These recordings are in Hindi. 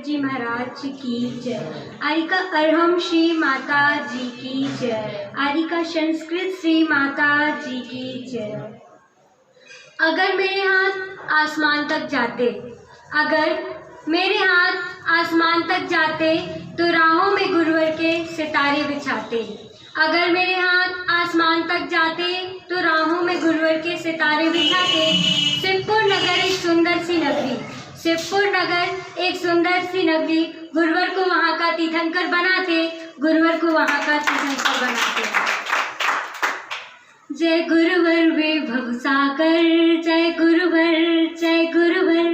जी महाराज की जय। आरिका अरहम श्री माता जी की जय। आरिका संस्कृत श्री माता जी की जय। अगर मेरे हाथ आसमान तक जाते, अगर मेरे हाथ आसमान तक जाते तो राहों में गुरुवर के सितारे बिछाते। अगर मेरे हाथ आसमान तक जाते तो राहों में गुरुवर के सितारे बिछाते। शिवपुर नगर एक सुंदर सी नगरी, शिवपुर नगर एक सुंदर सी नगरी, गुरुवर को वहाँ का तीर्थंकर बनाते, गुरुवर को वहाँ का तीर्थंकर बनाते। जय गुरुवर वैभव सागर, जय गुरुवर, जय गुरुवर,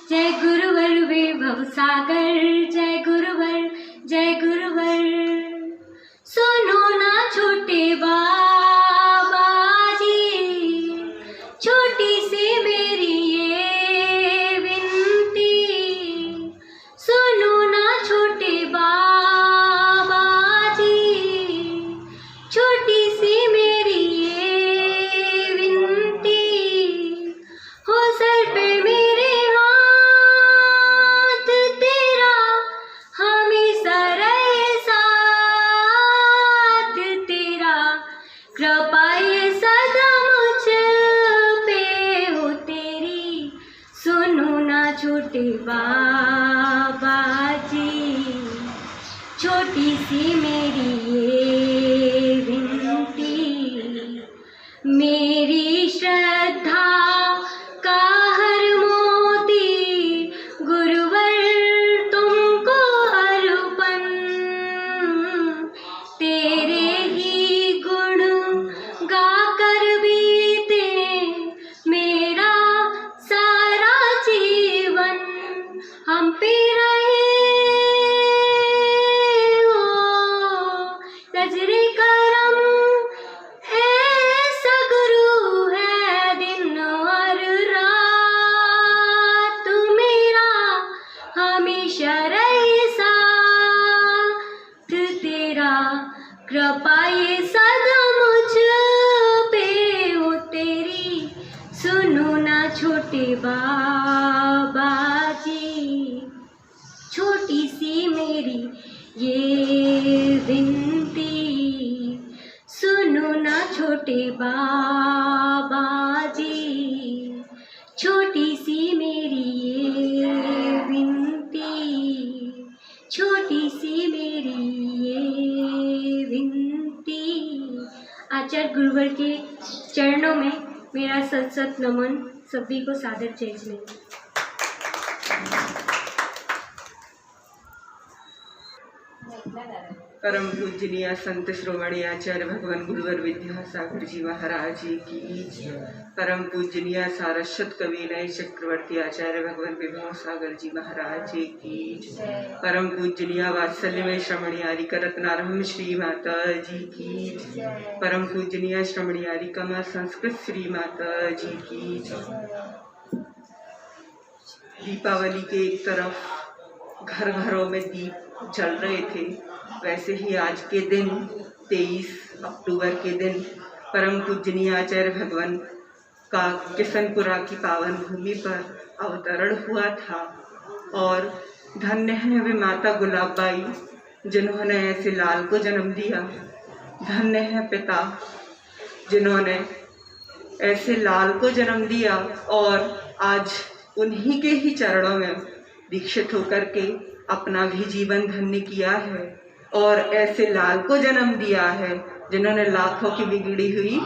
जय गुरुवर वैभव सागर, जय गुरुवर, जय गुरुवर। सुनो ना छोटे बाबा जी, छोटी सी मेरी ये विनती। सुनो ना छोटे बाबा जी, छोटी सी मेरी ये विनती। हो सर पे मेरे हाथ तेरा हमेशा रहे साथ तेरा, कृपा ये सदा मुझ पे हो तेरी। सुनो ना छोटे बाबा जी, छोटी सी मेरी ये विनती। मेरी श्रद्धा का हर मोती गुरुवर तुमको अर्पण। तेरे ही गुण गाकर बीते मेरा सारा जीवन। हम पे रहे हो नजरे करम, ऐसा गुरु है दिन और रात मेरा, हमेशा रहे साथ तेरा, कृपा ये सदा मुझ पे हो तेरी। सुनो ना छोटे बाबा जी, छोटी सी मेरी ये विनती। सुनो ना छोटे बाबा जी, छोटी सी मेरी ये विनती, छोटी सी मेरी ये विनती। आचार्य गुरुवर के चरणों में मेरा सत सत नमन, सभी को सादर जय जय। परम पूजनीय संत श्रोमणी आचार्य भगवान गुरुवर विद्यासागर जी महाराज की जय। परम पूजनीय सारस्वत कवि नय चक्रवर्ती आचार्य भगवान विभव सागर जी महाराज की जय। परम पूजनीय वात्सल्य में श्रमणी आरिका रत्नारंभ श्री माता जी की जय। परम पूजनीय श्रमणी आरिका मां संस्कृत श्री माता जी की जय। दीपावली के एक तरफ घर घरों में दीप जल रहे थे, वैसे ही आज के दिन 23 अक्टूबर के दिन परम पूजनीय आचार्य भगवान का किशनपुरा की पावन भूमि पर अवतरण हुआ था। और धन्य है वे माता गुलाबबाई जिन्होंने ऐसे लाल को जन्म दिया। धन्य है पिता जिन्होंने ऐसे लाल को जन्म दिया और आज उन्हीं के ही चरणों में दीक्षित होकर के अपना भी जीवन धन्य किया है। और ऐसे लाल को जन्म दिया है जिन्होंने लाखों की बिगड़ी हुई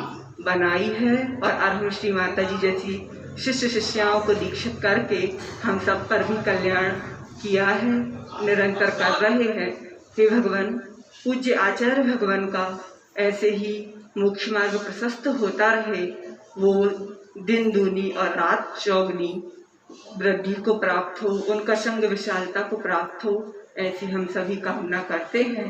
बनाई है और अरहम श्री माता जी जैसी शिष्य शिष्याओं को दीक्षित करके हम सब पर भी कल्याण किया है, निरंतर कर रहे हैं। हे भगवान, पूज्य आचार्य भगवान का ऐसे ही मोक्ष मार्ग प्रशस्त होता रहे, वो दिन दूनी और रात चौगनी वृद्धि को प्राप्त हो, उनका संग विशालता को प्राप्त हो, ऐसी हम सभी कामना करते हैं।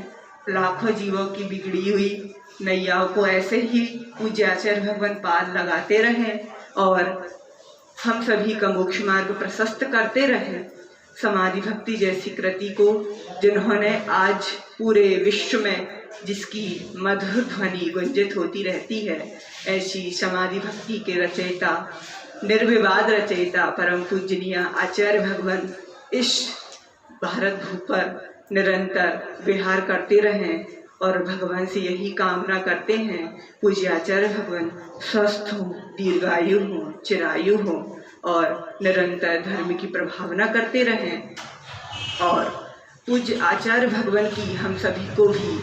लाखों जीवों की बिगड़ी हुई नैयाओं को ऐसे ही पूज्य आचार्य भगवान पार लगाते रहें और हम सभी का मोक्ष मार्ग प्रशस्त करते रहें। समाधि भक्ति जैसी कृति को जिन्होंने आज पूरे विश्व में जिसकी मधुर ध्वनि गुंजित होती रहती है, ऐसी समाधि भक्ति के रचयिता, निर्विवाद रचयिता परम पूजनीय आचार्य भगवान इस भारत भू पर निरंतर विहार करते रहें और भगवान से यही कामना करते हैं पूज्य आचार्य भगवान स्वस्थ हों, दीर्घायु हों, चिरायु हों और निरंतर धर्म की प्रभावना करते रहें। और पूज्य आचार्य भगवान की हम सभी को भी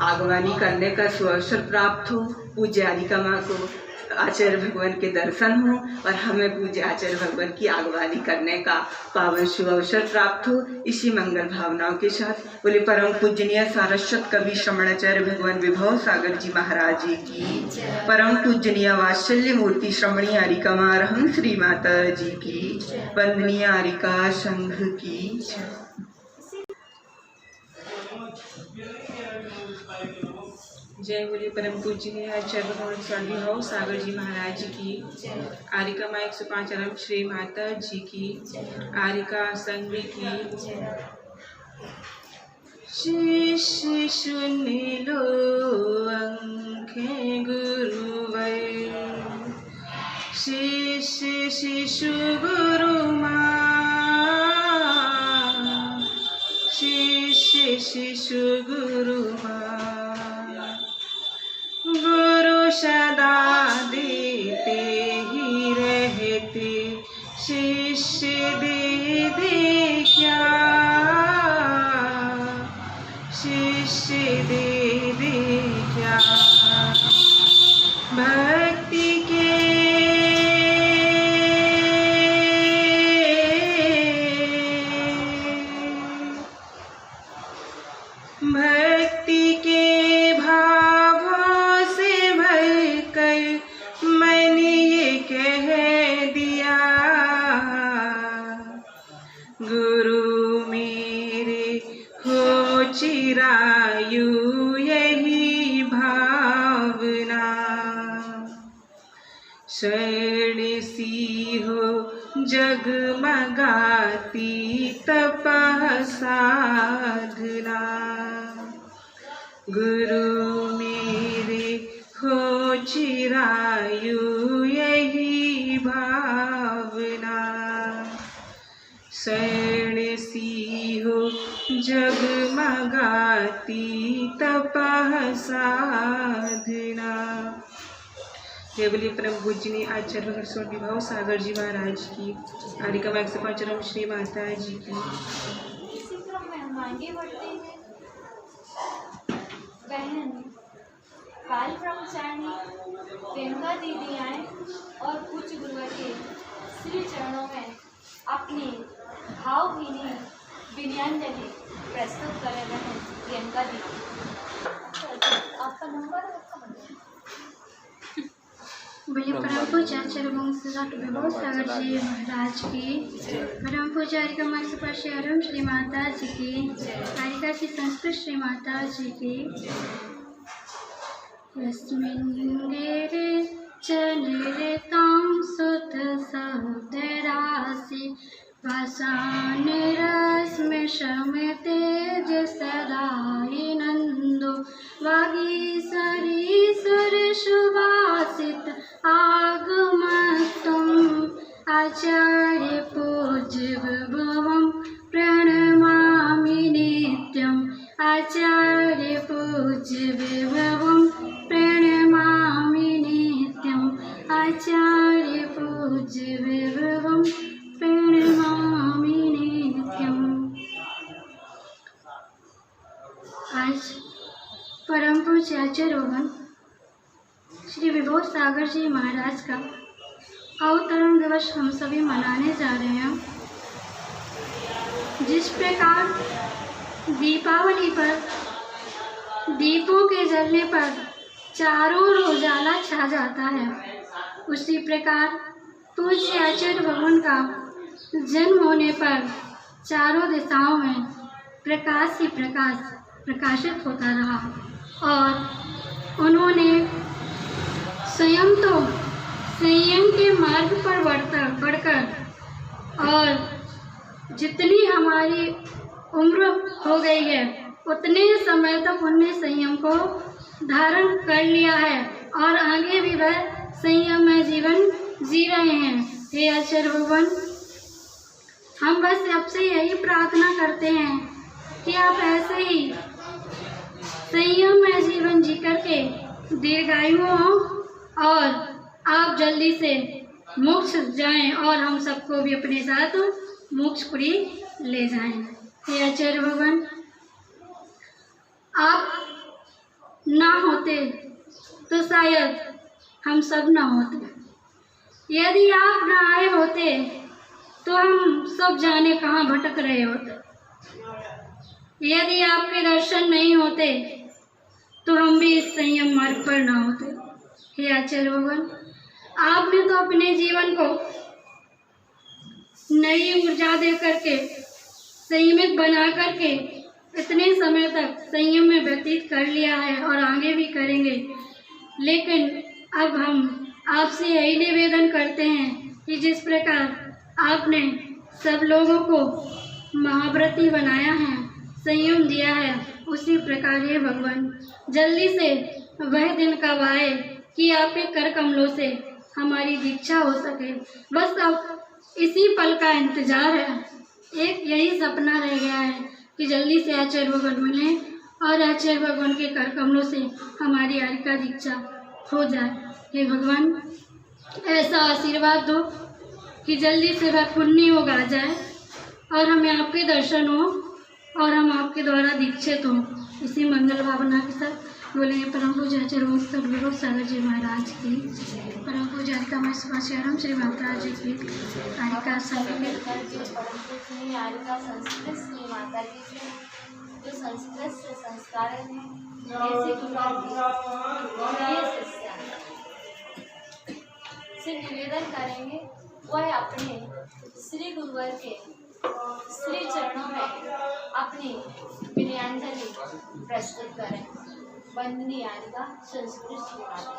आगवानी करने का सुअवसर प्राप्त हो, पूज्य आदिका माँ को आचार्य भगवान के दर्शन हो और हमें पूज्य आचार्य भगवान की आगवानी करने का पावन शुभ अवसर प्राप्त हो। इसी मंगल भावनाओं के साथ बोले परम पूजनीय सारस्वत कवि श्रमणाचार्य भगवान विभव सागर जी महाराज जी की, परम पूजनीय वात्सल्य मूर्ति श्रमणी आरिका मारहम श्री माता जी की, वंदनीय आरिका संघ की। जय बोले परम पूजनीय आचार्य भगवान स्वामी भाव सागर जी महाराज जी की, आरिका माँ 105 आरम श्री माता जी की, आरिका संघ की। शिष्य सुन लो अंखें गुरुवर, शिष्य शिशु गुरु माँ, शिष्य शिशु गुरु माँ। गुरु सदा देते ही रहते, शिष्य दे दे क्या, शिष्य दे दे क्या। भक्ति के भक्ति के भावों से भरकर मैंने ये कह दिया, गुरु मेरे हो चिरायु यही भावना, शरण सी हो जगमगाती तपः साधना, गुरु मेरे हो चिरायु यही भावना, शरण सी हो जगमगाती तपः साधना। जय बोलिए परम पूजनीय आचार्य भगवान स्वामी भाव सागर जी महाराज की, आरिका माँ 105 आरम श्री माता जी की। इसी क्रम में हम आगे बढ़ते हैं। बहन बाल ब्रह्मचारिणी प्रियंका दीदी आए और पूज्य गुरुवर के श्री चरणों में अपनी भावभीनी विनयांजलि प्रस्तुत कर रहे हैं। प्रियंका दीदी, आपका नंबर बोलिए परम पूज्य आचार्य विभव सागर जी महाराज की, परम पूज्य आरिका माँ 105 आरम श्री माता जी की, आरिका की संस्कृत श्री माता जी की। यस्मिन् रे चलितां सुत सहोदरासि, पाषाण रश्मि शमतेज सदाहि नंदो, वागीश्वरी सुर सुवासित आगमस्तुम्, आचार्य पूज्य विभवं प्रणमामि नित्यम्, आचार्य पूज्य विभवं प्रणमामि नित्यम्, आचार्य पूज्य विभवं प्रणमामि नित्यम्। आज परम पूज्य आचार्य भगवान श्री विभव सागर जी महाराज का अवतरण दिवस हम सभी मनाने जा रहे हैं। जिस प्रकार दीपावली पर दीपों के जलने पर चारों ओर उजाला छा जाता है, उसी प्रकार पूज्य आचार्य भगवान का जन्म होने पर चारों दिशाओं में प्रकाश ही प्रकाश प्रकाशित होता रहा और उन्होंने स्वयं तो संयम के मार्ग पर बढ़कर और जितनी हमारी उम्र हो गई है उतने समय तक उनने संयम को धारण कर लिया है और आगे भी वह संयम में जीवन जी रहे हैं। हे आचार्य भगवान, हम बस आपसे यही प्रार्थना करते हैं कि आप ऐसे ही संयम में जीवन जी करके दीर्घायु हों और आप जल्दी से मोक्ष जाएं और हम सबको भी अपने साथ मोक्षपुरी ले जाएं। हे आचार्य भगवान, आप ना होते तो शायद हम सब ना होते। यदि आप ना आए होते तो हम सब जाने कहाँ भटक रहे होते। यदि आपके दर्शन नहीं होते तो हम भी इस संयम मार्ग पर ना होते। हे आचार्य भगवान, आपने तो अपने जीवन को नई ऊर्जा दे करके संयमित बना करके इतने समय तक संयम में व्यतीत कर लिया है और आगे भी करेंगे। लेकिन अब हम आपसे यही निवेदन करते हैं कि जिस प्रकार आपने सब लोगों को महाव्रती बनाया है, संयम दिया है, उसी प्रकार हे भगवान जल्दी से वह दिन कब आए कि आपके कर कमलों से हमारी दीक्षा हो सके। बस अब इसी पल का इंतजार है। एक यही सपना रह गया है कि जल्दी से आचार्य भगवान मिले और आचार्य भगवान के कर कमलों से हमारी आर्य दीक्षा हो जाए। हे भगवान, ऐसा आशीर्वाद दो कि जल्दी से वह पुण्य योग आ जाए और हमें आपके दर्शन हो और हम आपके द्वारा दीक्षित हों। इसी मंगल भावना के साथ बोलेंगे परम पूज्य आचार्य सद्गुरु सागर जी महाराज की, परम पूज्य मैं सुभाषचरण श्री माता जी की, कारिका संस्कृत श्री माता जी से जो संस्कृत से संस्कार हैं, जैसे कि से निवेदन करेंगे वह अपने श्री गुरुवर के श्री चरणों में अपनी विनयांजलि प्रस्तुत करें। वंदनीय आर्या संस्कृत श्री माता।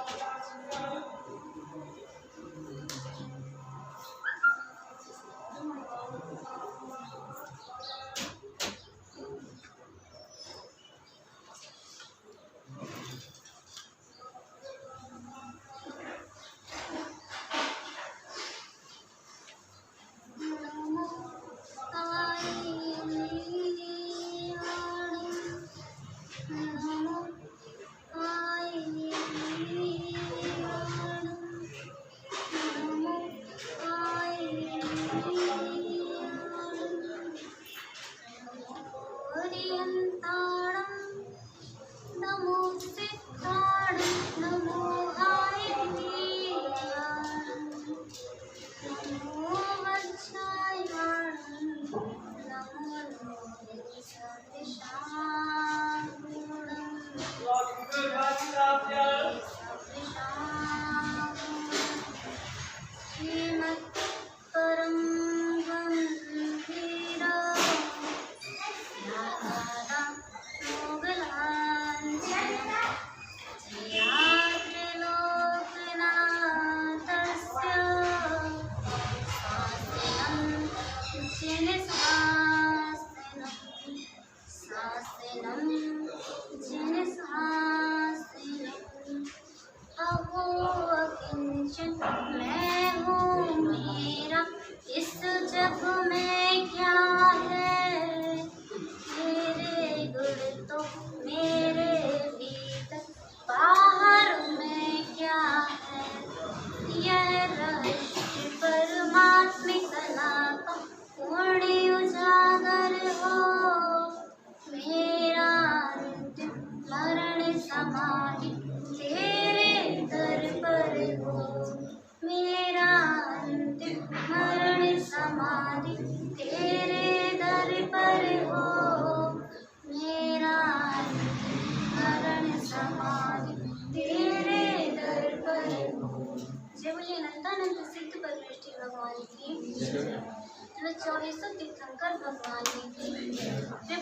तीर्थंकर भगवान की,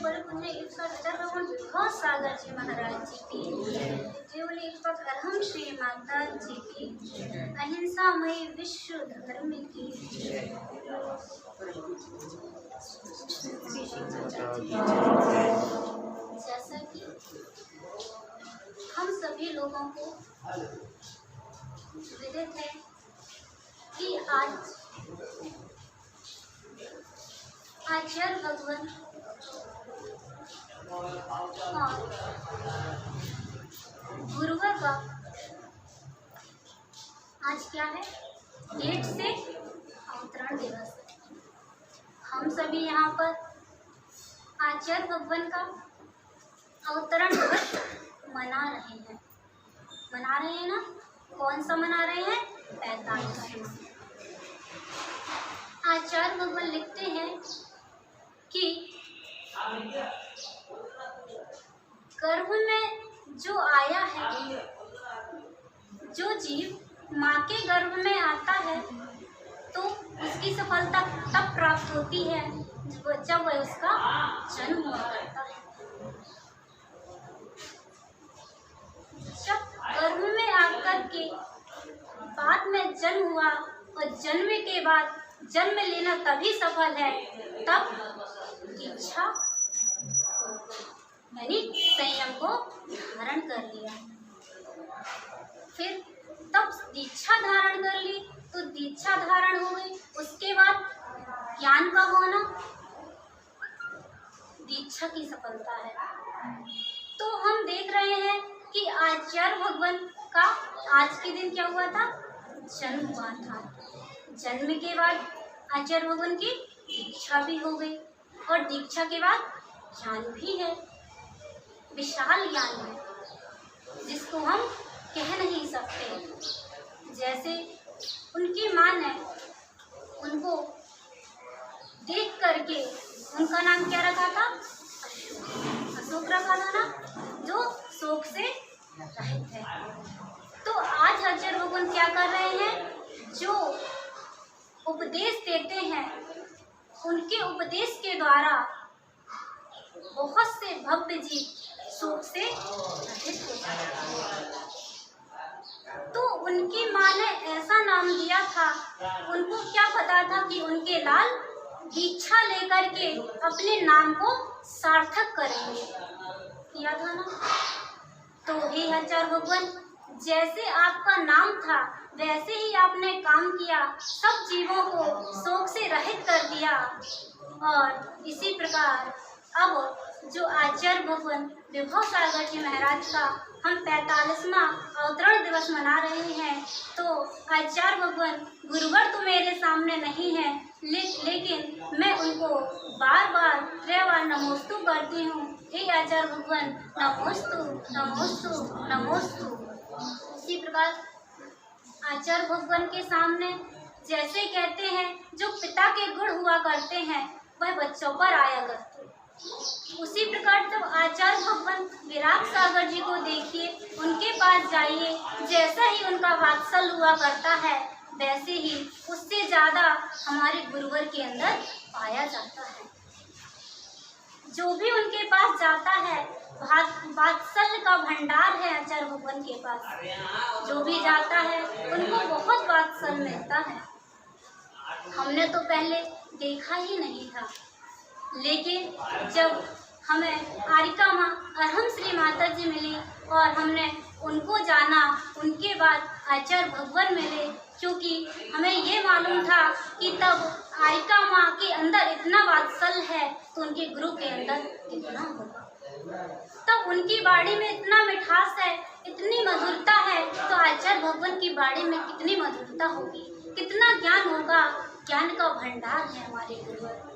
बड़े पुण्य 118 भगवान विभव सागर जी महाराज जी की, बोले 118 श्री माता जी की, अहिंसामयी विश्व धर्म की। जैसा कि हम सभी लोगों को विदित है कि आज आचार्य भगवान और गुरुवर का आज क्या है? 8 से अवतरण दिवस। हम सभी यहाँ पर आचार्य भगवान का अवतरण दिवस मना रहे हैं ना? कौन सा मना रहे हैं? 45वां। आचार्य भगवान लिखते हैं कि गर्भ में जो आया है, जो जीव माँ के गर्भ में आता है तो उसकी सफलता तब प्राप्त होती है जब वह उसका जन्म हुआ करता है। जब गर्भ में आकर के बाद में जन्म हुआ और जन्म के बाद जन्म लेना तभी सफल है तब दीक्षा यानी संयम को धारण कर लिया। फिर तब दीक्षा धारण कर ली तो दीक्षा धारण हो गई। उसके बाद ज्ञान का होना दीक्षा की सफलता है। तो हम देख रहे हैं कि आचार्य भगवान का आज के दिन क्या हुआ था? जन्म हुआ था। जन्म के बाद आचार्य भगवान की दीक्षा भी हो गई और दीक्षा के बाद ज्ञान भी है, विशाल ज्ञान है जिसको हम कह नहीं सकते। जैसे उनकी माँ ने उनको देख करके उनका नाम क्या रखा था? अशोक रखा था ना, जो शोक से रहित है। तो आज आचार्य भगवान क्या कर रहे हैं? जो उपदेश देते हैं उनके उपदेश के द्वारा बहुत से भव्य जीव शोक से रहित हो जाते हैं। तो उनकी माँ ने ऐसा नाम दिया था, उनको क्या पता था कि उनके लाल दीक्षा लेकर के अपने नाम को सार्थक करेंगे, किया था ना। तो हे आचार्य भगवान, जैसे आपका नाम था वैसे ही आपने काम किया, सब जीवों को शोक से रहित कर दिया। और इसी प्रकार अब जो आचार्य भगवान विभव सागर जी महाराज का हम 45वां अवतरण दिवस मना रहे हैं, तो आचार्य भगवान गुरुवर तो मेरे सामने नहीं है, लेकिन मैं उनको बार बार 3 बार नमोस्तु करती हूँ। हे आचार्य भगवान, नमोस्तु नमोस्तु नमोस्तु। इसी प्रकार आचार्य भगवान के सामने जैसे कहते हैं जो पिता के गुण हुआ करते हैं वह बच्चों पर आया करते, उसी प्रकार जब आचार्य भगवान विराग सागर जी को देखिए, उनके पास जाइए, जैसा ही उनका वात्सल हुआ करता है वैसे ही उससे ज़्यादा हमारे गुरुवर के अंदर पाया जाता है। जो भी उनके पास जाता है वात्सल्य का भंडार है आचार्य भगवान के पास। जो भी जाता है उनको बहुत वात्सल्य मिलता है। हमने तो पहले देखा ही नहीं था, लेकिन जब हमें आरिका माँ अरहम श्री माता जी मिली और हमने उनको जाना, उनके बाद आचार्य भगवान मिले, क्योंकि हमें ये मालूम था कि तब आरिका माँ के अंदर इतना वात्सल्य है तो उनके गुरु के अंदर कितना होगा। तब उनकी बाणी में इतना मिठास है, इतनी मधुरता है, तो आचार्य भगवान की बाणी में कितनी मधुरता होगी, कितना ज्ञान होगा। ज्ञान का भंडार है हमारे गुरुवर।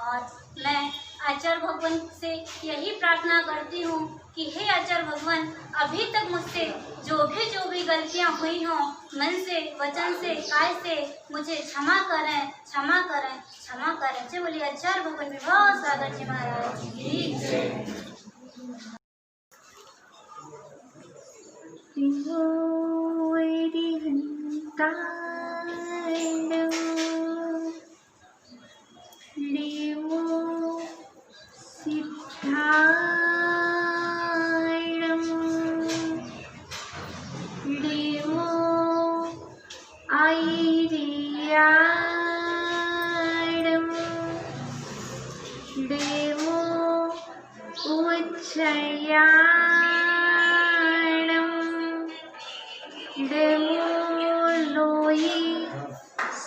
और मैं आचार्य भगवान से यही प्रार्थना करती हूँ कि हे आचार्य भगवान, अभी तक मुझसे जो भी गलतियाँ हुई हों, मन से, वचन से, काय से, मुझे क्षमा करें, क्षमा करें, क्षमा करें। जय बोलिए आचार्य भगवान विभव सागर जी महाराज की जय।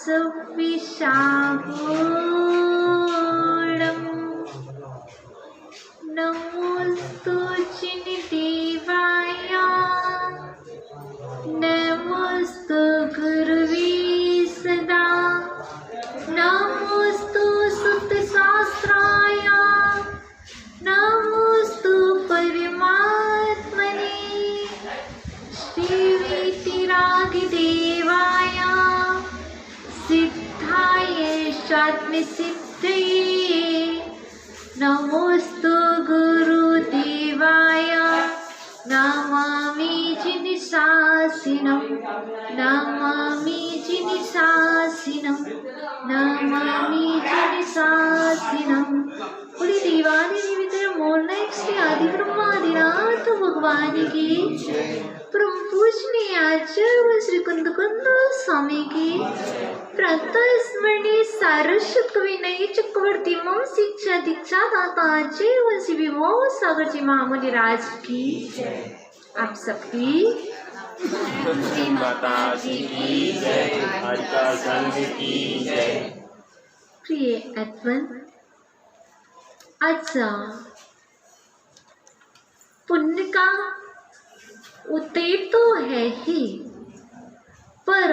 सुविशाहो नमोस्तु चिन्देवाय नमोस्तु गुरुवे सदा नमोस्तु सुतशास्त्राय नमोस्तु परमात्मने श्रीवीतिरागदेवाय सिद्धाय स्वात्मसिद्धये नमोस्तु गुरुदेवाय नमामि जिनशासिनं नमामि जिनशासिनं नमामि जिनशासिनं पूरी दीवानी निमित्त मोलना श्री आदि ब्रह्मादिनाथ भगवान की परम पूजनीय आचार्य श्री कुंद स्वामी की प्रातः स्मरणीय सारस्वत कवि नई चक्रवर्ती मम शिक्षा दीक्षा दाता आचार्य वंशी विमोह सागर जी महामुनि राज की आप सबकी श्री माता जी की जय, हरिका संघ की जय। प्रिय अद्वन आज पुण्य का उदय तो है ही, पर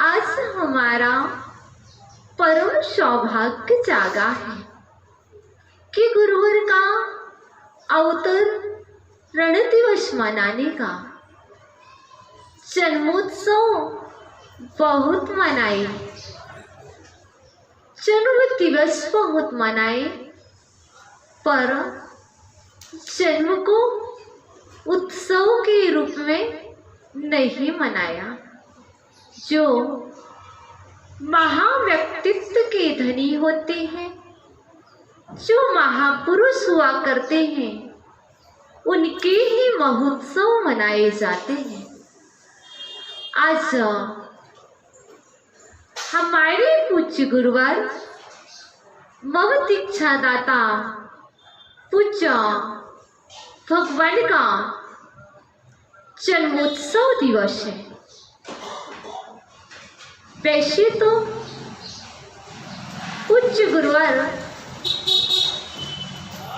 आज हमारा परम सौभाग्य जागा है कि गुरुवार का अवतर रण दिवस मनाने का। जन्मोत्सव बहुत मनाए, जन्म दिवस बहुत मनाए, पर जन्म को उत्सव के रूप में नहीं मनाया। जो महाव्यक्तित्व के धनी होते हैं, जो महापुरुष हुआ करते हैं, उनके ही महोत्सव मनाए जाते हैं। आज हमारे पूज्य गुरुवार मम दीक्षा दाता पूज्य भगवान का जन्मोत्सव दिवस है। वैसे तो पूज्य गुरुवार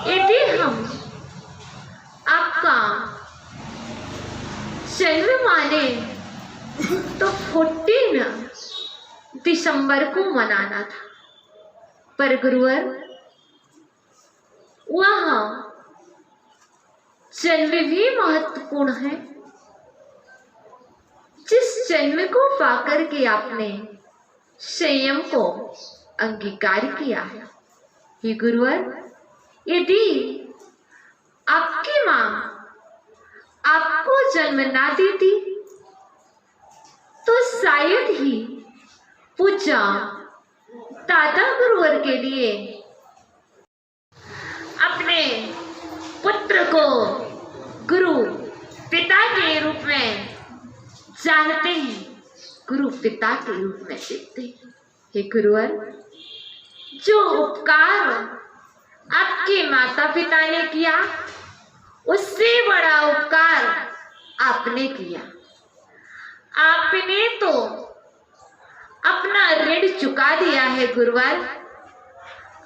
यदि हम आपका जन्म माने तो 14 दिसंबर को मनाना था, पर गुरुवार वह जन्म भी महत्वपूर्ण है, जिस जन्म को पाकर के आपने संयम को अंगीकार किया है। ये गुरुवार यदि आपकी माँ आपको जन्म ना देती तो शायद ही पूजा दादा गुरुवार के लिए अपने पुत्र को गुरु पिता के रूप में जानते हैं, गुरु पिता के रूप में देखते हैं। हे गुरुवार, जो उपकार आपके माता पिता ने किया उससे बड़ा उपकार आपने किया। आपने तो अपना ऋण चुका दिया है गुरुवार।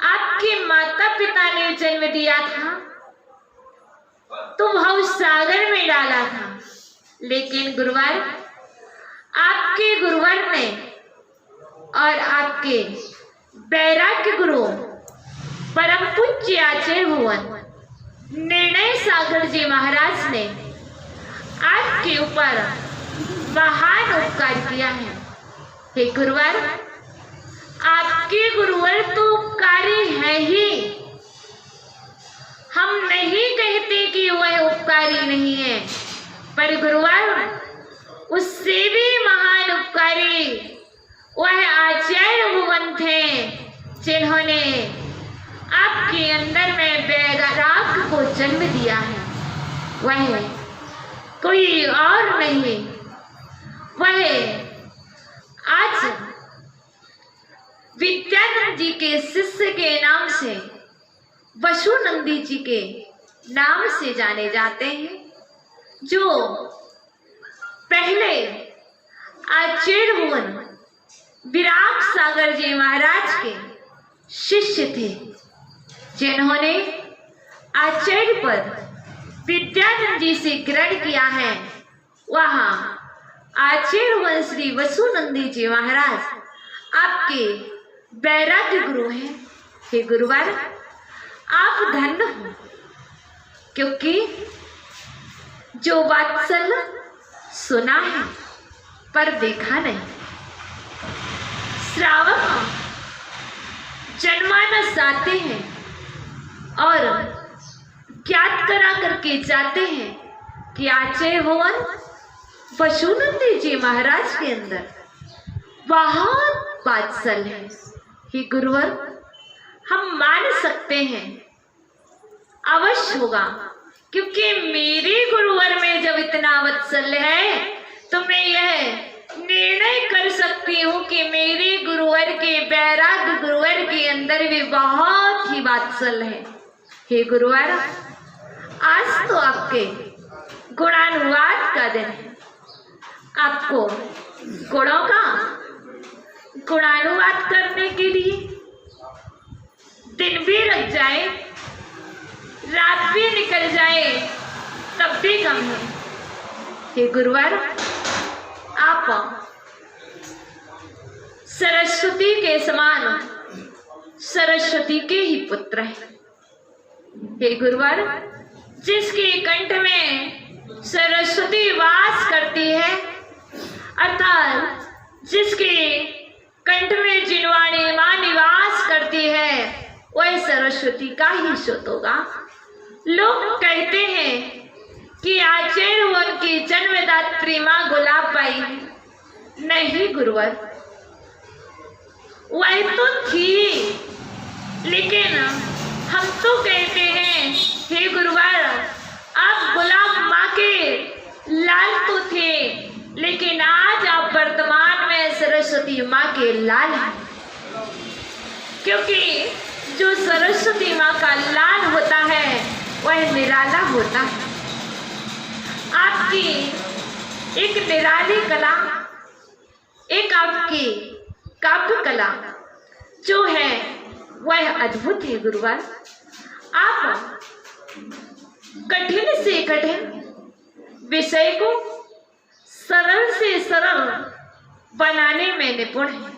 आपके माता पिता ने जन्म दिया था तो भव सागर में डाला था, लेकिन गुरुवार आपके गुरुवार ने और आपके बैराग्य गुरु परम पूज्य आचार्य भुवन निर्णय सागर जी महाराज ने आपके ऊपर महान उपकार किया है। हे गुरुवार, आपके गुरुवार तो उपकारी है ही, हम नहीं कहते कि वह उपकारी नहीं है, पर गुरुवार उससे भी महान उपकारी वह आचार्य भुवन थे जिन्होंने आपके अंदर में वैराग्य को जन्म दिया है। वह कोई और नहीं, वह आज विद्यानंद जी के शिष्य के नाम से वसुनंदी जी के नाम से जाने जाते हैं, जो पहले आचार्य भुवन विराग सागर जी महाराज के शिष्य थे, जिन्होंने आचार्य पद विद्यानंद जी से ग्रहण किया है, वहाँ आचार्य वंश श्री वसुनंदी जी महाराज आपके वैराग्य गुरु हैं। हे गुरुवर, आप धन्य हो, क्योंकि जो वात्सल्य सुना है पर देखा नहीं। श्रावक जनमानस जाते हैं और ज्ञात करा करके जाते हैं कि आचार्य भवन वसुनंदी जी महाराज के अंदर बहुत वात्सल्य है। हे गुरुवर, हम मान सकते हैं अवश्य होगा, क्योंकि मेरे गुरुवर में जब इतना वात्सल्य है तो मैं यह निर्णय कर सकती हूँ कि मेरे गुरुवर के वैराग्य गुरुवर के अंदर भी बहुत ही वात्सल्य है। हे गुरुवर, आज तो आपके गुणानुवाद का दिन है। आपको गुणों का गुणानुवाद करने के लिए दिन भी लग जाए, रात भी निकल जाए, तब भी कम है। हे गुरुवर, आप सरस्वती के समान सरस्वती के ही पुत्र हैं। हे गुरुवर, जिसके कंठ में सरस्वती वास करती है, अर्थात जिसके कंठ में जिनवाणी मां निवास करती है, वह सरस्वती का ही सुत होगा। लोग कहते हैं कि आचार्य उनकी जन्मदात्री मां गुलाबबाई नहीं गुरुवर, वह तो थी, लेकिन हम तो कहते हैं हे गुरुवर, आप गुलाब माँ के लाल तो थे, लेकिन आज आप वर्तमान में सरस्वती माँ के लाल हैं, क्योंकि जो सरस्वती माँ का लाल होता है वह निराला होता है। आपकी एक निराली कला, एक आपकी काव्य कला जो है वह अद्भुत है गुरुवर। आप कठिन से कठिन विषय को सरल से सरल बनाने में निपुण है।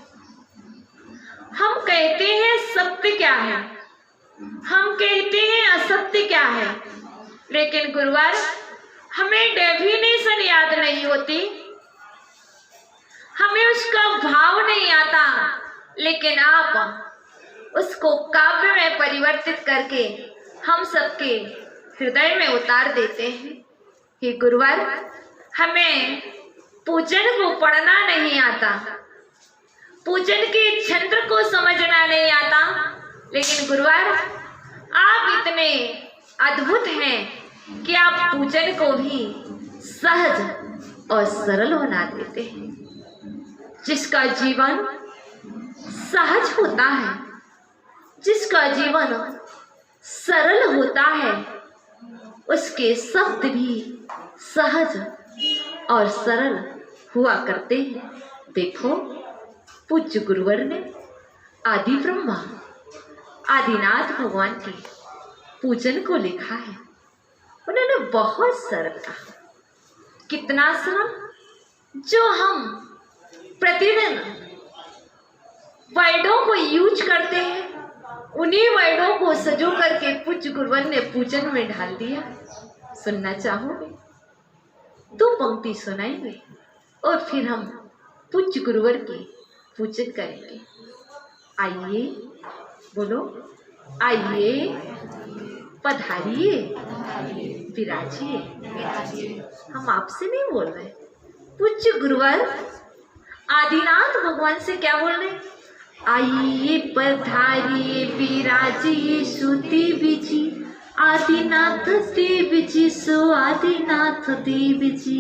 हम कहते हैं सत्य क्या है, हम कहते हैं असत्य क्या है, लेकिन गुरुवर हमें डेफिनेशन याद नहीं होती, हमें उसका भाव नहीं आता, लेकिन आप उसको काव्य में परिवर्तित करके हम सबके हृदय में उतार देते हैं। हे गुरुवर, हमें पूजन को पढ़ना नहीं आता, पूजन के छंद को समझना नहीं आता, लेकिन गुरुवर आप इतने अद्भुत हैं कि आप पूजन को भी सहज और सरल बना देते हैं। जिसका जीवन सहज होता है, जिसका जीवन सरल होता है, उसके शब्द भी सहज और सरल हुआ करते हैं। देखो, पूज्य गुरुवर ने आदि ब्रह्मा आदिनाथ भगवान के पूजन को लिखा है। उन्होंने बहुत सरल कहा, कितना सरल, जो हम प्रतिदिन वर्डों को यूज करते हैं, उन्हीं वर्डों को सजो करके पूज्य गुरुवर ने पूजन में ढाल दिया। सुनना चाहोगे? 2 पंक्ति सुनाएंगे और फिर हम पूज्य गुरुवर के पूजन करेंगे। आइए, बोलो, आइए, पधारिए, विराजिए। हम आपसे नहीं बोल रहे, पूज्य गुरुवर आदिनाथ भगवान से क्या बोल रहे? आइए, पधारिए, विराजिए, सुति बिजी आदिनाथ देव जी, सो आदिनाथ देव जी।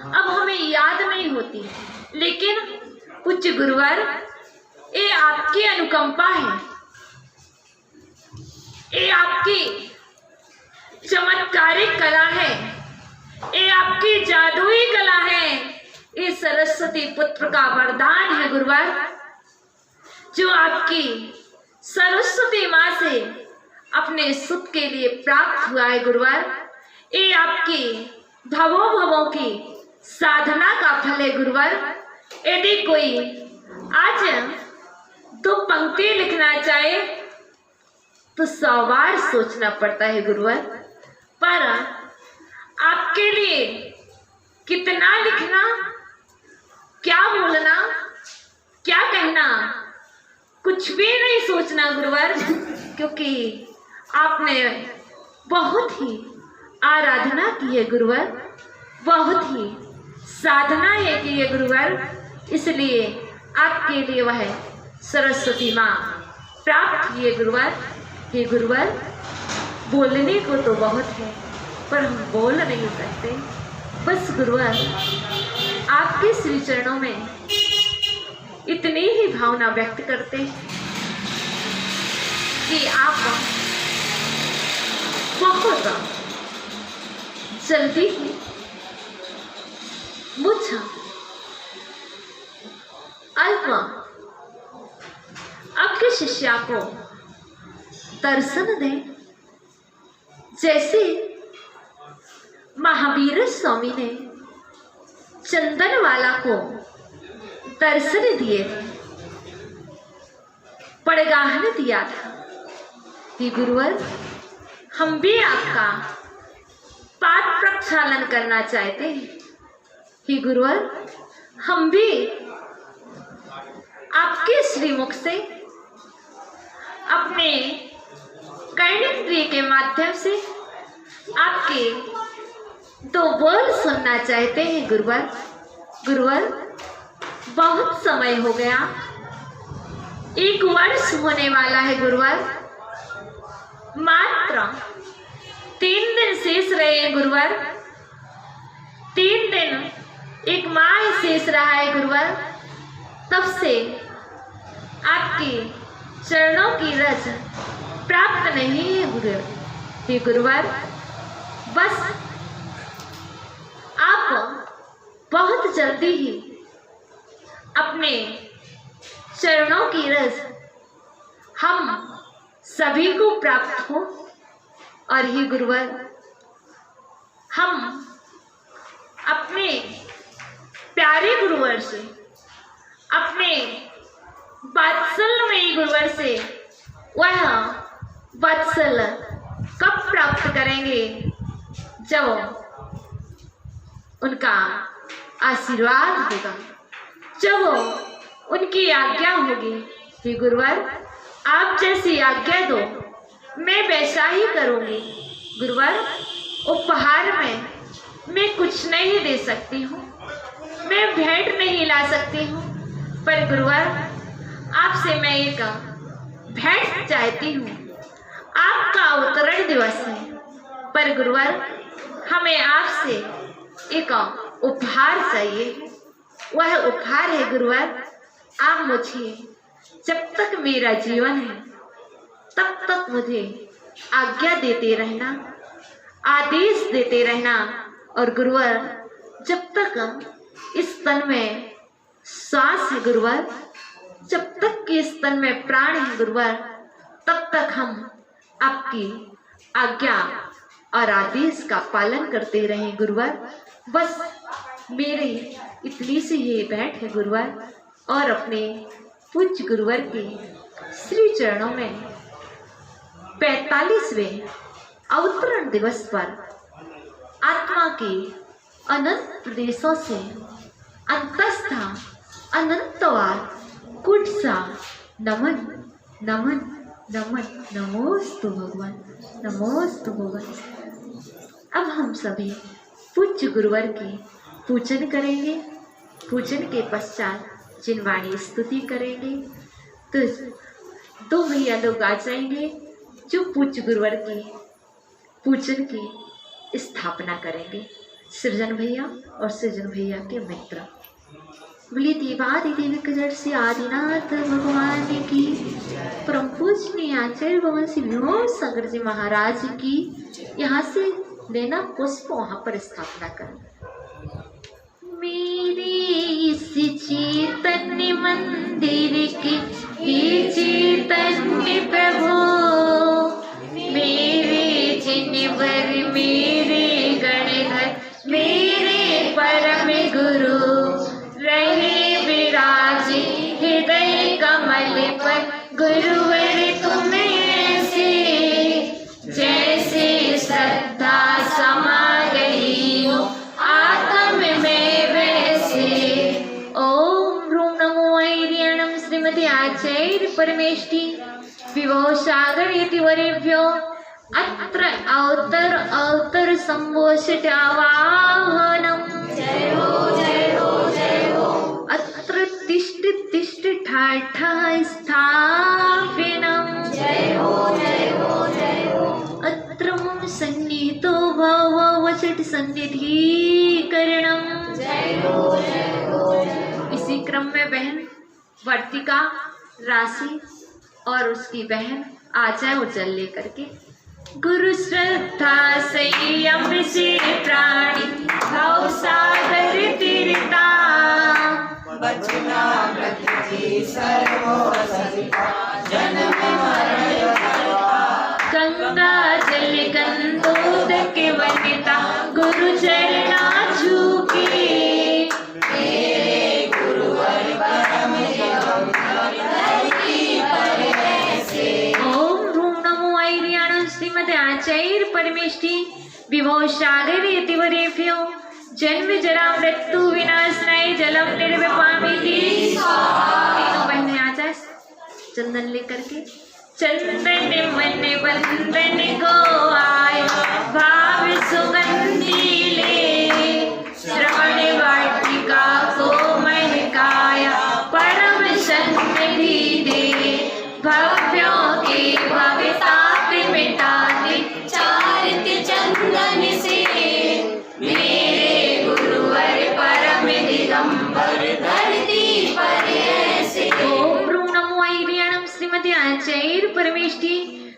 अब हमें याद नहीं होती, लेकिन पूज्य गुरुवर, ये आपकी अनुकंपा है, ये आपकी चमत्कारिक कला है, ये आपकी जादुई कला है, ये सरस्वती पुत्र का वरदान है गुरुवर, जो आपकी सरस्वती माँ से अपने सुख के लिए प्राप्त हुआ है गुरुवर। ये आपकी भवों भवों की साधना का फल है गुरुवर। यदि कोई आज 2 पंक्ति लिखना चाहे तो 100 बार सोचना पड़ता है गुरुवर, पर आपके लिए कितना लिखना, क्या बोलना, क्या कहना, कुछ भी नहीं सोचना गुरुवर, क्योंकि आपने बहुत ही आराधना की है गुरुवर, बहुत ही साधना है की है गुरुवर, इसलिए आपके लिए वह सरस्वती माँ प्राप्त हुई है गुरुवर। हे गुरुवर, बोलने को तो बहुत है पर हम बोल नहीं सकते। बस गुरुवर, आपके श्री चरणों में इतनी ही भावना व्यक्त करते हैं कि आप बहुत जल्दी ही मुझ अल्प आपके शिष्या को दर्शन दें, जैसे महावीर स्वामी ने चंदनवाला को दर्शन दिए थे, पड़गाहन दिया था कि गुरुवर, हम भी आपका पाद प्रक्षालन करना चाहते हैं कि गुरुवर, हम भी आपके श्रीमुख से अपने कर्णेंद्रिय के माध्यम से आपके 2 बोल सुनना चाहते हैं गुरुवर। गुरुवर, बहुत समय हो गया, 1 वर्ष होने वाला है गुरुवर, मात्र 3 दिन शेष रहे हैं गुरुवर, 3 दिन 1 माह शेष रहा है गुरुवर, तब से आपके चरणों की रज प्राप्त नहीं है गुरुवर। बस आप बहुत जल्दी ही अपने चरणों की रज हम सभी को प्राप्त हो, और ही गुरुवर, हम अपने प्यारे गुरुवर से, अपने वात्सल्यमयी गुरुवर से वह वात्सल्य कब प्राप्त करेंगे? जब उनका आशीर्वाद होगा, जब उनकी आज्ञा होगी। कि गुरुवर, आप जैसी आज्ञा दो मैं वैसा ही करूँगी गुरुवर। उपहार में मैं कुछ नहीं दे सकती हूँ, मैं भेंट नहीं ला सकती हूँ, पर गुरुवर, आपसे मैं एक भेंट चाहती हूँ। आपका अवतरण दिवस है, पर गुरुवर, हमें आपसे एक उपहार चाहिए। वह उपहार है गुरुवर, आप मुझे जब तक मेरा जीवन है तब तक मुझे आज्ञा देते रहना, आदेश देते रहना, और गुरुवर, जब तक इस तन में सांस है गुरुवर, जब तक कि इस तन में प्राण है गुरुवर, तब तक हम आपकी आज्ञा और आदेश का पालन करते रहें गुरुवर। बस मेरी इतनी सी ये भेंट है गुरुवर, और अपने पूज्य गुरुवर के श्री चरणों में 45वें अवतरण दिवस पर आत्मा के अनंत प्रदेशों से अंतस्थ अनंतवार कुटसा नमन नमन नमन नमोस्तु भगवान, नमोस्तु भगवान। अब हम सभी पूज्य गुरुवर की पूजन करेंगे। पूजन के पश्चात जिनवाणी स्तुति करेंगे, तो 2 भैया लोग आ जाएंगे जो पूज्य गुरुवर की पूजन की स्थापना करेंगे, सृजन भैया और सृजन भैया के मित्र। बोली देवादि देव जड़ से आदिनाथ भगवान की, परम पूजनीय आचार्य भगवान श्री विमोह सागर जी महाराज की। यहाँ से लेना पुष्प वहाँ पर स्थापना करना। मेरे इस चैतन्य मंदिर की हे चैतन्य प्रभु, मेरे जिनवर मेरे गणधर मेरे परम गुरु रहे विराजे हृदय कमल पर गुरुवर तुम ऐसे जैसे श्रद्धा समा गई हो आत्म में वैसे। ओम ह्रूं नमो ऐर्यणं श्रीमती आचार्य परमेष्टि विभो सागर इति वरेभ्यो अत्र अवतर अवतर संभोषित आवाहनम्। जय हो जय हो जय हो। अत्र तिष्ठ तिष्ठ ठाठा स्थापिनम्। जय हो जय हो जय हो। अत्र मम सन्निहितो भव वचट सन्निधिकरणम्। जय हो जय हो जय हो। इसी क्रम में बहन वर्तिका राशि और उसकी बहन आ जाए उज्जल लेकर के। गुरु श्रद्धा संयम से प्राणी भव सागर तीरता बचना व्रत जी सर्वो सरिता जन्म मरण भरता। गंगा जल गंगोदक वनिता गुरु चरणा झुके मेरे गुरुवर परम धरती पर ऐसे। ओम ह्रूं नमो ऐर्यणं श्रीमते आचार्य परमेष्टि विभो सागर इति वरेभ्यो जन्म जरा मृत्यु विनाशनाय जलम निर्विपामिति। तीनों बहनें आ जाए चंदन लेकर के। चंदन मन बंदन को आय भाव सुगंधी ले श्रवण वाटिका को महकाया परम सन्निधि दे भव्यों के भवताप मिटाने चारित चंदन से मेरे गुरुवर परम दिगंबर धरती पर ऐसे। ओम ह्रूं नमो ऐर्यणं श्रीमती आचार्य परमेष्टि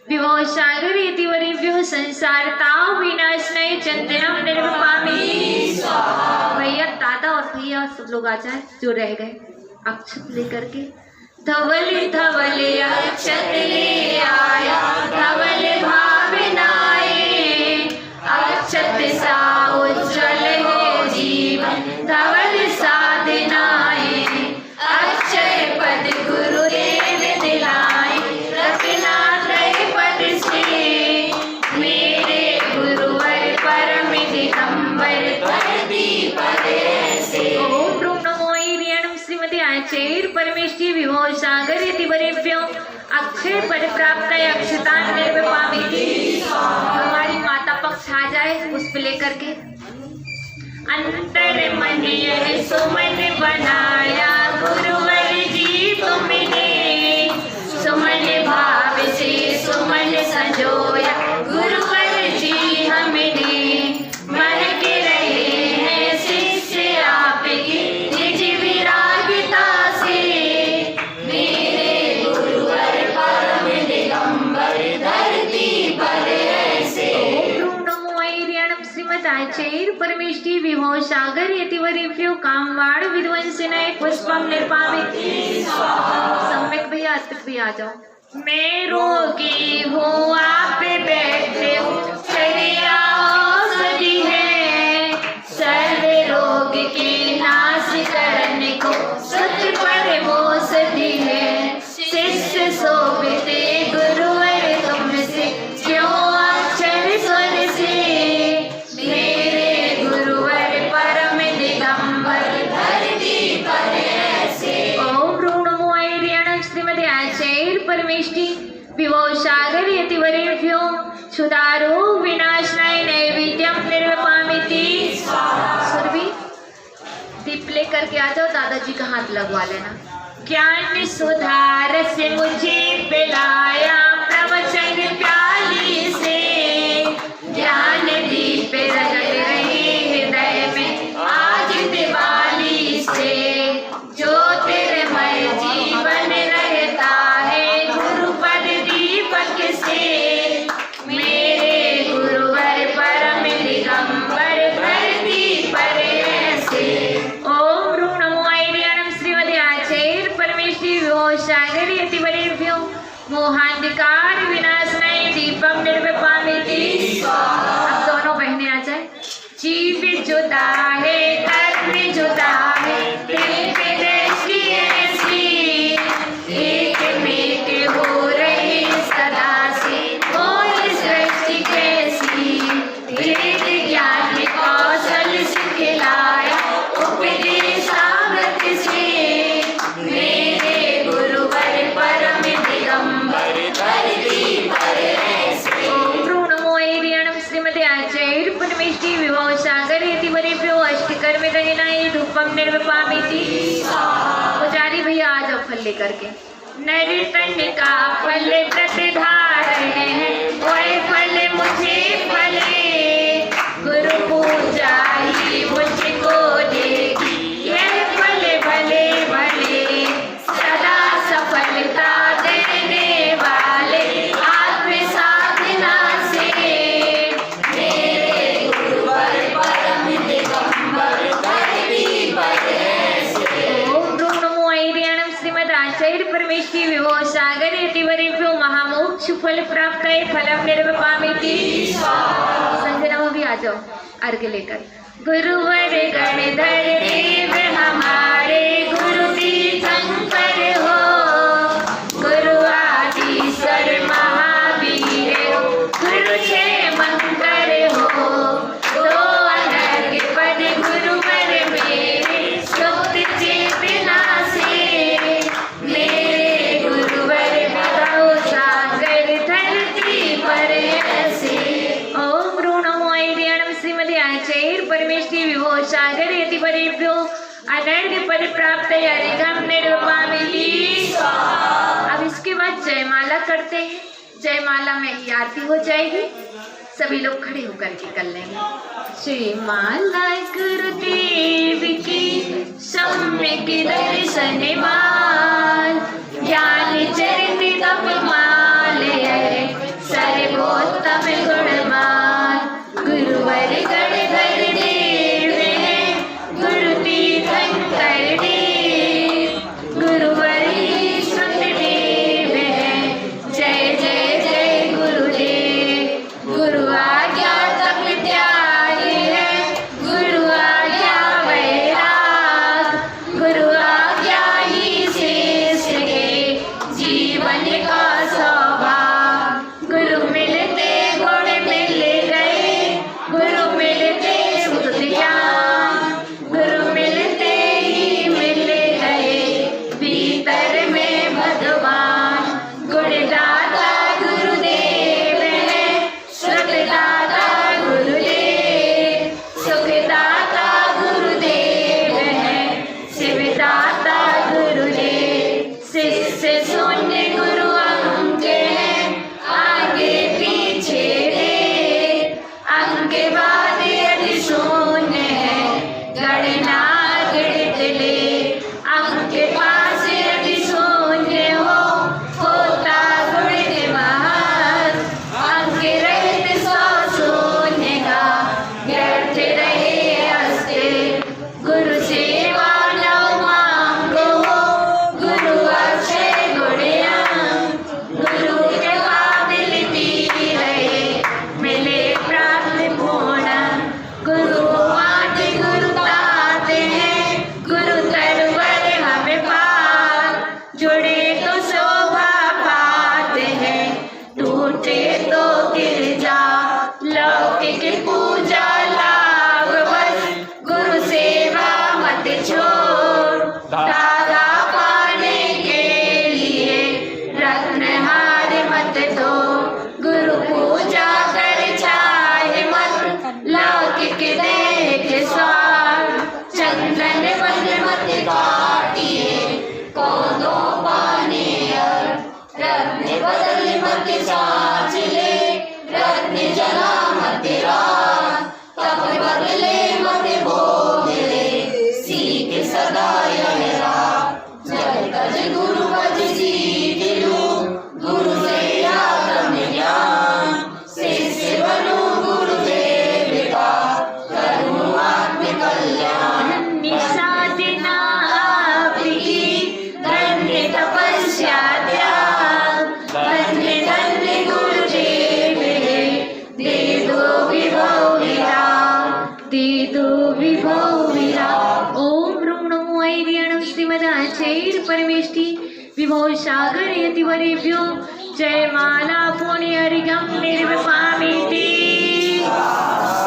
विभो सागर इति वरेभ्यो संसारता विनाशनाय चंदनम निर्विपामिति। भैया दादा और भैया सब लोग आ जाए जो रह गए अक्षत लेकर के। धवल धवल अक्षत ले आया धवल भावनाए अक्षत सा उज्जवल हो जीवन धवल साधनाए अक्षय पद गुरुदेव दिलाए रत्नात्रय पद से मेरे गुरुवर परम दिगंबर धरती पर ऐसे। ओम ह्रूं नमो ऐर्यणं श्रीमती आचार्य परमेष्टि विभो सागर इति वरेभ्यो अक्षय पद प्राप्त अक्षतान निर्विपामिति। हमारी माता पक्ष आ जाए पुष्प लेकर के। अंतर मन यह सुमन बनाया गुरुवर जी तुमने सुमन भाव से सुमन संजोया गुरुवर जी हमने महक रहे हैं शिष्य आपकी निज विरागिता से मेरे गुरुवर परम दिगंबर धरती पर ऐसे। ओम नमो ऐर्यणं श्रीमती आचार्य परमेष्टि विभो सागर इति वरेभ्यो कामवाण विध्वंसिनाय पुष्पम निर्पामिति। सम्यक भैया अतिक भी आ जाओ। मैं रोगी हूँ आप बैठे हो शरिया औषधि है सर्व रोग के नाश करने को सत्य पर औषधि है शिष्य शोभिते गुरुवर तुमसे क्यों अक्षर स्वर से मेरे गुरुवर परम दिगंबर धरती पर ऐसे। ओम ह्रूं नमो ऐर्यणं श्रीमती आचार्य परमेष्टि विभो सागर इति वरेभ्यो क्षुधारो विनाशनाय नैवेद्यम निर्विपामिति। सुरभि दीप लेकर के आ जाओ दादाजी का हाथ लगवा लेना। ज्ञान सुधार से मुझे पिलाया प्रवचन प्याली से ज्ञान दीप रगड़ रहे हृदय में आज दिवाली से जो तेरे मय जीवन रहता है गुरुपद दीपक से मेरे गुरुवर परम दिगंबर धरती पर ऐसे। ओम ह्रूं नमो ऐर्यणं श्रीमती आचार्य परमेष्टि विभो सागर इति वरेभ्यो मोहान्धिका में दहिनाई धूपम निर्वपामिति। पुजारी भैया आ जाओ फल लेकर के। नरितन का फल प्रतिधारण है, वही फल मुझे फले, गुरु पूजा ही मुझको देगी, यह फल भले भले, सदा सफलता देने वाले आत्म साधना से, मेरे गुरुवर परम दिगंबर कवि पर ऐसे। ओम ब्रूह नमो ऐरियाणम श्रीमद आचार्य परमेश्वरी विभो सागर यतिवरेभ्यो महामोक्ष फल प्राप्त है फलम निर्वपामिति। संजना वो भी आ जाओ अर्घ्य लेकर। गुरुवर गणधर देव हमारे, गुरु तीर्थंकर हो, गुरु आदिश्वर महावीर हो, गुरु क्षेमंकर हो, दो अनर्घ्य पद गुरुवर मेरे, सुप्त चेतना से, मेरे गुरुवर विभो सागर धरती पर ऐसे। ओम ब्रूह नमो ऐरियाणम श्रीमदे आचार्य परमेश्वरी विभो सागर यतिवरेभ्यो अनर्घ्य पद प्राप्त है हरिगम निर्वपामिति। अब इसके बाद जयमाला करते हैं। जयमाला में ही आरती हो जाएगी, सभी लोग खड़े होकर के कर लेंगे। जयमाला गुरुदेव की सम्यक दर्शन माल, ज्ञान चरित तप माल है, सर्वोत्तम गुणमाल, गुरुवर गणधर देव है, गुरु तीर्थंकर देव, गुरुवर ईश्वर देव है, जय जय जय गुरुदेव, गुरु आज्ञा तप त्याग है, गुरु आज्ञा वैराग, गुरु आज्ञा ही शेष है, जीवन का सौभाग्य, गुरु मिलते गुण मिल गए, गुरु मिलते बुद्धि ज्ञान, गुरु मिलते ही मिल गए, भीतर में भगवान, गुणदाता गुरुदेव है, सुखदाता गुरुदेव, सुखदाता गुरुदेव है, शिवदाता गुरुदेव, शिष्य शून्य गुरु अंग है, आगे पीछे दे, अंग बाद यदि शून्य है, गणना गणित ले, अंग पास यदि शून्य हो, होता गुणित महान, अंग रहित सौ शून्य का, व्यर्थ रहे अस्ते, गुरु सेवा नव मांगो, गुरु अक्षय गुणयान, गुरु कृपा मिलती रहे, मिले प्राप्त पूर्ण, गुरु मात गुरु तात है, गुरु तरवर हमें पार, जुड़े तो शोभा पाते हैं, टूटे तो गिर जा, लौकिक पूजा लाभ बस, गुरु सेवा मत छोड़, दादा पाने के लिए रत्नहार मत दो, गुरु पूजा कर चाहे मत, लौकिक देख स्वार, चंदन बन मत काटिए, कोदो पाने अर, रत्न बदल मत साच ले, रत्न जला मत रात, तब बदले मत भोग ले, सीख सदा यह रात, जग तज गुरु भज सीख लो, गुरु से आत्म ज्ञान, शिष्य बनो गुरुदेव का, करूँ आत्म कल्याण, निसाधना आपकी, धन्य तपस्या त्याग, धन्य धन्य गुरुदेव है, दे दो विभव विराग, दे दो विभव विराग। ओम ब्रूह नमो ऐरियाणम श्रीमद आचार्य परमेष्टि विभो सागर यतिवरेभ्यो जयमाला पुण्य हरिगम निर्वपामिति।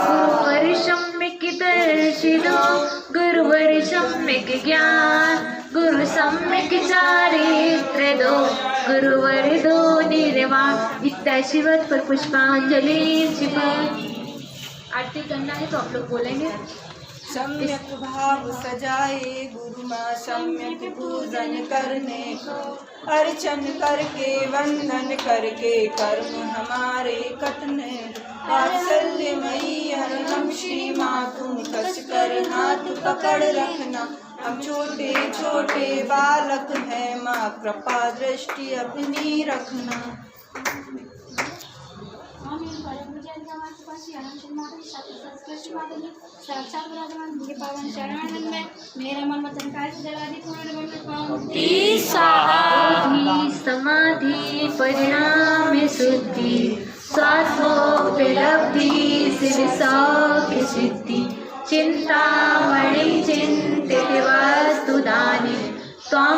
गुरुवर सम्यक दर्शितो, गुरुवर सम्यक ज्ञान, गुरु सम्यक चारित्र दो, गुरुवर दो निर्वाण। इतना शिवत पर पुष्पांजलि शिवा। आरती करना है तो आप लोग बोलेंगे। सम्यक भाव सजाए गुरु माँ सम्यक पूजन करने को, अर्चन करके वंदन करके कर्म हमारे कटने। वात्सल्यमयी हरदम श्री माँ तुम कस कर हाथ पकड़ रखना, हम छोटे छोटे बालक हैं माँ कृपा दृष्टि अपनी रखना। साक्षात विराजमान के पावन चरणन में मेरा मन वचन काय से जलादि पूर्ण में पाऊं। समाधि समाधि परिणाम शुद्धि, स्वासोपलब्धि सिद्ध सौख्य सिद्धि, चिंतामणि चिंतित वस्तुदानि त्वं